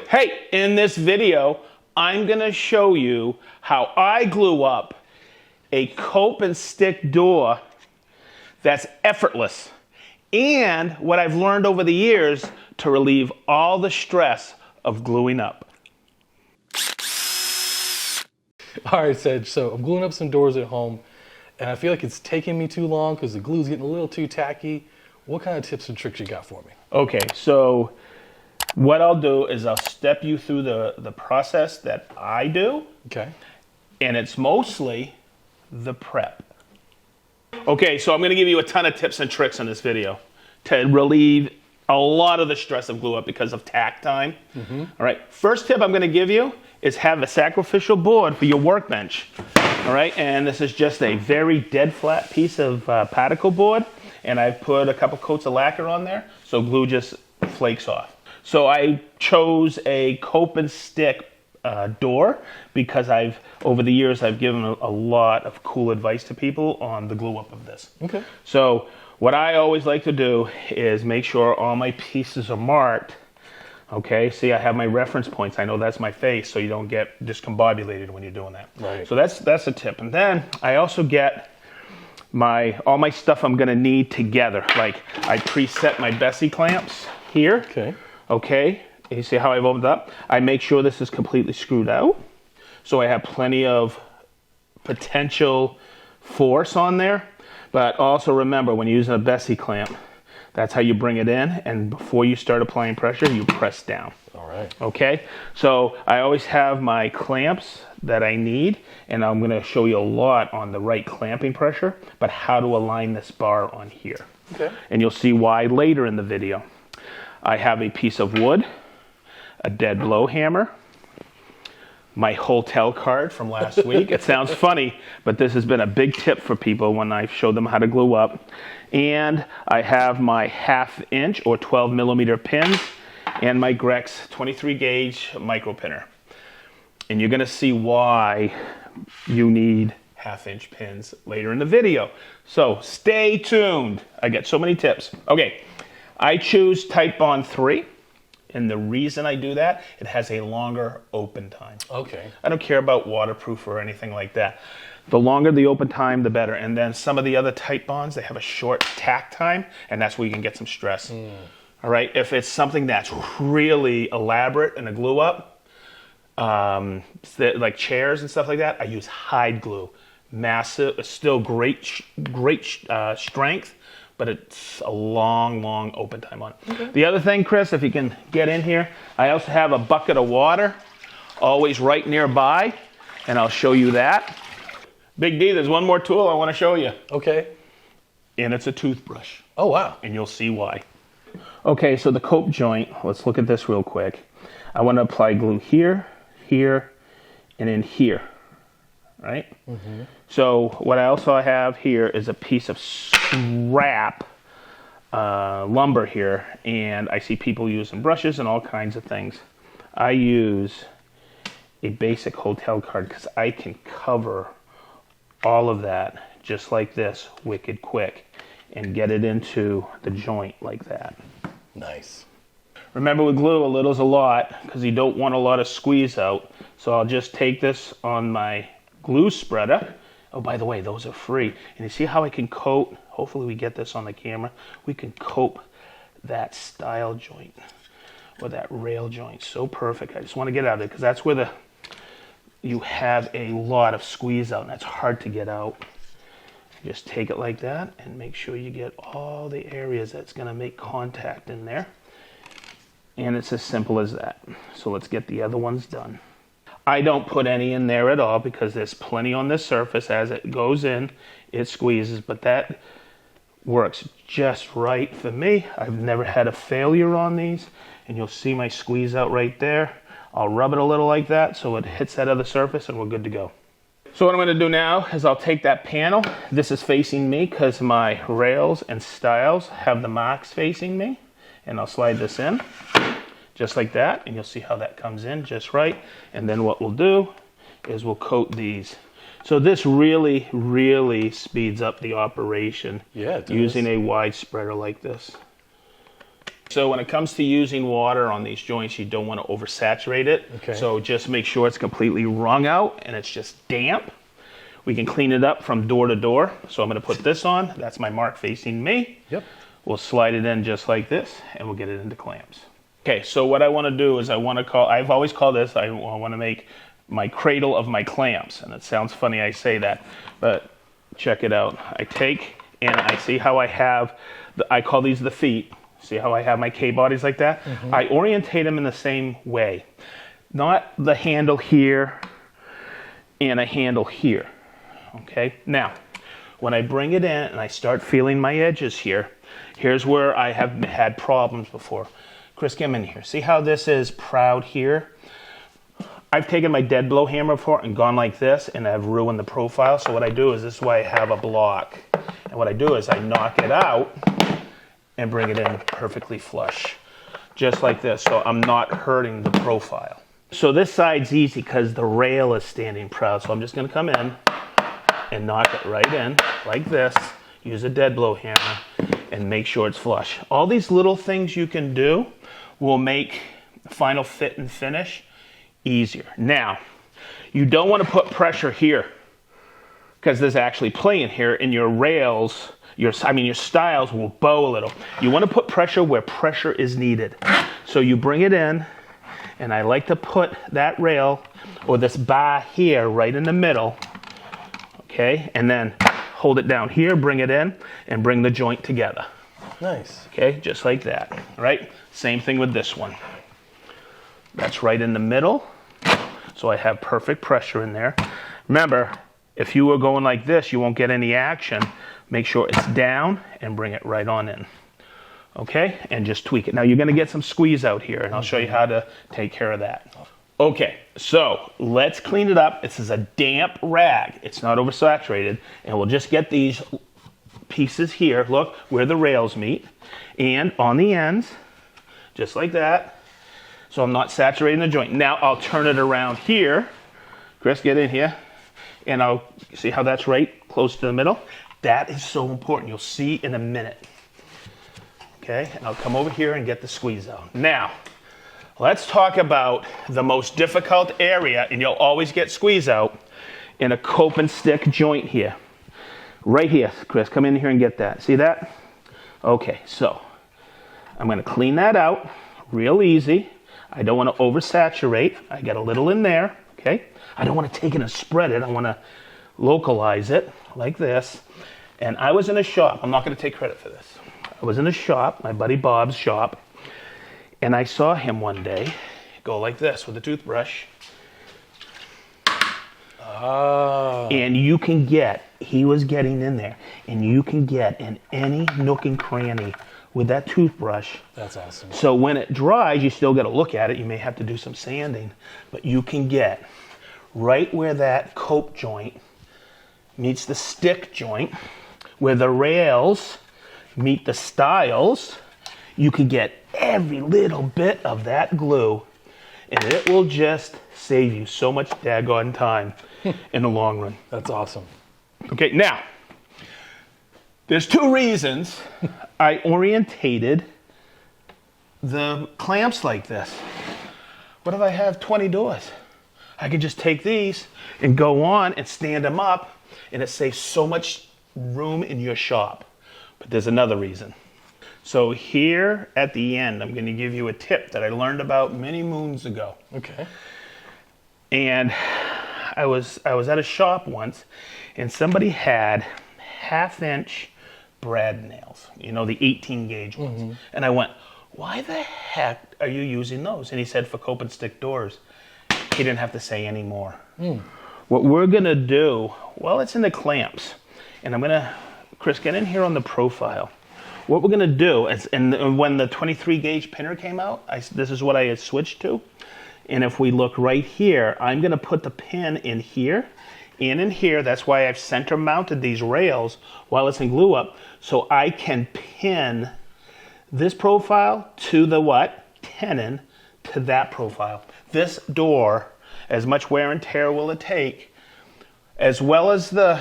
Hey, in this video, I'm gonna show you how I glue up a cope and stick door that's effortless, and what I've learned over the years to relieve all the stress of gluing up. All right, Sedge, so I'm gluing up some doors at home, and I feel like it's taking me too long because the glue's getting a little too tacky. What kind of tips and tricks you got for me? Okay, so what I'll do is I'll step you through the process that I do. Okay. And it's mostly the prep. Okay, so I'm gonna give you a ton of tips and tricks in this video to relieve a lot of the stress of glue up because of tack time. All right, first tip I'm gonna give you is have a sacrificial board for your workbench. All right, and this is just a very dead flat piece of particle board, and I've put a couple coats of lacquer on there so glue just flakes off. So I chose a cope and stick door because over the years I've given a lot of cool advice to people on the glue up of this. Okay. So what I always like to do is make sure all my pieces are marked. Okay, see, I have my reference points. I know that's my face, so you don't get discombobulated when you're doing that. Right. So that's a tip. And then I also get all my stuff I'm gonna need together. Like I preset my Bessie clamps here. Okay. Okay, you see how I've opened up? I make sure this is completely screwed out, so I have plenty of potential force on there. But also remember, when you're using a Bessie clamp, that's how you bring it in, and before you start applying pressure, you press down. All right. Okay, so I always have my clamps that I need, and I'm gonna show you a lot on the right clamping pressure, but how to align this bar on here. Okay. And you'll see why later in the video. I have a piece of wood, a dead blow hammer, my hotel card from last week. It sounds funny, but this has been a big tip for people when I showed them how to glue up. And I have my 1/2 inch or 12 millimeter pins and my Grex 23 gauge micro pinner. And you're gonna see why you need 1/2 inch pins later in the video. So stay tuned. I get so many tips. Okay. I choose Type Bond 3, and the reason I do that, it has a longer open time. Okay. I don't care about waterproof or anything like that. The longer the open time, the better. And then some of the other Type Bonds, they have a short tack time, and that's where you can get some stress. All right, if it's something that's really elaborate in a glue up, like chairs and stuff like that, I use hide glue. Massive, still great strength, but it's a long open time on it. Okay. The other thing, Chris, if you can get in here, I also have a bucket of water always right nearby, and I'll show you that. Big D, there's one more tool I want to show you. Okay. And it's a toothbrush. Oh, wow. And you'll see why. Okay, so the cope joint, let's look at this real quick. I want to apply glue here, here, and in here. Right? So what I also have here is a piece of scrap lumber here, and I see people using brushes and all kinds of things. I use a basic hotel card because I can cover all of that just like this wicked quick and get it into the joint like that. Nice. Remember with glue, a little's a lot because you don't want a lot of squeeze out. So I'll just take this on my glue spreader. Oh, by the way, those are free. And you see how I can coat, hopefully we get this on the camera, we can coat that style joint or that rail joint so perfect. I just want to get out of it because that's where you have a lot of squeeze out and that's hard to get out. Just take it like that and make sure you get all the areas that's going to make contact in there. And it's as simple as that. So let's get the other ones done. I don't put any in there at all because there's plenty on this surface. As it goes in, it squeezes, but that works just right for me. I've never had a failure on these, and you'll see my squeeze out right there. I'll rub it a little like that so it hits that other surface and we're good to go. So what I'm going to do now is I'll take that panel. This is facing me because my rails and stiles have the marks facing me, and I'll slide this in. Just like that, and you'll see how that comes in just right. And then what we'll do is we'll coat these. So this really speeds up the operation using a wide spreader like this. So when it comes to using water on these joints, you don't want to oversaturate it. Okay. So just make sure it's completely wrung out and it's just damp. We can clean it up from door to door. So I'm going to put this on. That's my mark facing me. Yep. We'll slide it in just like this, and we'll get it into clamps. Okay, so what I want to do is I've always called this, I want to make my cradle of my clamps. And it sounds funny I say that, but check it out. I take and I see how I have, I call these the feet. See how I have my K-bodies like that? Mm-hmm. I orientate them in the same way. Not the handle here and a handle here. Okay, now, when I bring it in and I start feeling my edges here, here's where I have had problems before. Chris, come in here. See how this is proud here? I've taken my dead blow hammer before and gone like this, and I've ruined the profile. So what I do is, this is why I have a block. And what I do is I knock it out and bring it in perfectly flush. Just like this, so I'm not hurting the profile. So this side's easy because the rail is standing proud. So I'm just gonna come in and knock it right in like this. Use a dead blow hammer and make sure it's flush. All these little things you can do will make the final fit and finish easier. Now, you don't want to put pressure here because there's actually play in here, and your rails, your stiles will bow a little. You want to put pressure where pressure is needed. So you bring it in, and I like to put that rail or this bar here right in the middle, okay, and then hold it down here, bring it in, and bring the joint together. Nice. Okay, just like that, right? Same thing with this one. That's right in the middle, so I have perfect pressure in there. Remember, if you were going like this, you won't get any action. Make sure it's down and bring it right on in. Okay, and just tweak it. Now you're gonna get some squeeze out here, and I'll show you how to take care of that. Okay, so let's clean it up. This is a damp rag. It's not oversaturated, and we'll just get these pieces here, look, where the rails meet, and on the ends, just like that. So I'm not saturating the joint. Now I'll turn it around here. Chris, get in here, and I'll see how that's right close to the middle. That is so important. You'll see in a minute. Okay, and I'll come over here and get the squeeze out. Now, let's talk about the most difficult area, and you'll always get squeeze out in a cope and stick joint here. Right here, Chris, come in here and get that. See that? Okay, so I'm gonna clean that out real easy. I don't wanna oversaturate. I got a little in there, okay? I don't wanna take it and spread it. I wanna localize it like this. And I was in a shop. I'm not gonna take credit for this. I was in a shop, my buddy Bob's shop, and I saw him one day go like this with a toothbrush. And you can get, he was getting in there, and you can get in any nook and cranny with that toothbrush. That's awesome. So when it dries, you still got to look at it. You may have to do some sanding, but you can get right where that cope joint meets the stick joint, where the rails meet the stiles. You can get every little bit of that glue, and it will just save you so much daggone time in the long run. That's awesome. Okay, now, there's two reasons I orientated the clamps like this. What if I have 20 doors? I can just take these and go on and stand them up, and it saves so much room in your shop. But there's another reason. So here at the end, I'm going to give you a tip that I learned about many moons ago. Okay. And I was at a shop once, and somebody had 1/2-inch brad nails, you know, the 18 gauge ones. Mm-hmm. And I went, why the heck are you using those? And he said, for cope and stick doors. He didn't have to say any more. What we're gonna do, well, it's in the clamps. And I'm gonna, Chris, get in here on the profile. What we're gonna do is, and when the 23 gauge pinner came out, this is what I had switched to. And if we look right here, I'm gonna put the pin in here and in here. That's why I've center mounted these rails while it's in glue up, so I can pin this profile to the what? Tenon to that profile. This door, as much wear and tear will it take, as well as the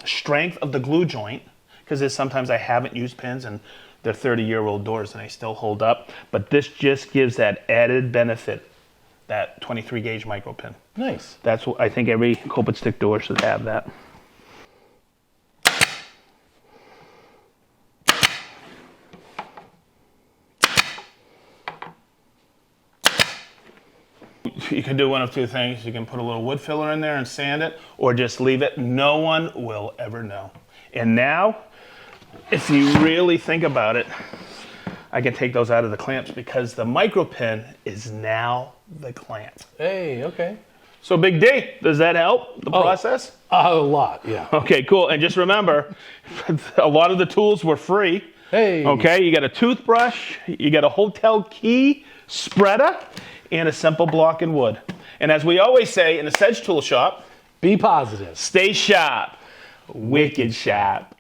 strength of the glue joint, because sometimes I haven't used pins and They're 30-year-old doors and they still hold up. But this just gives that added benefit, that 23 gauge micro pin. Nice. That's what I think every Copeland stick door should have that. You can do one of two things. You can put a little wood filler in there and sand it, or just leave it. No one will ever know. And now, if you really think about it, I can take those out of the clamps because the micro pin is now the clamp. Hey, okay. So Big D, does that help the process? A lot, yeah. Okay, cool. And just remember, a lot of the tools were free. Hey. Okay, you got a toothbrush, you got a hotel key spreader, and a simple block in wood. And as we always say in the SedgeTool shop, Be positive. stay sharp, wicked sharp.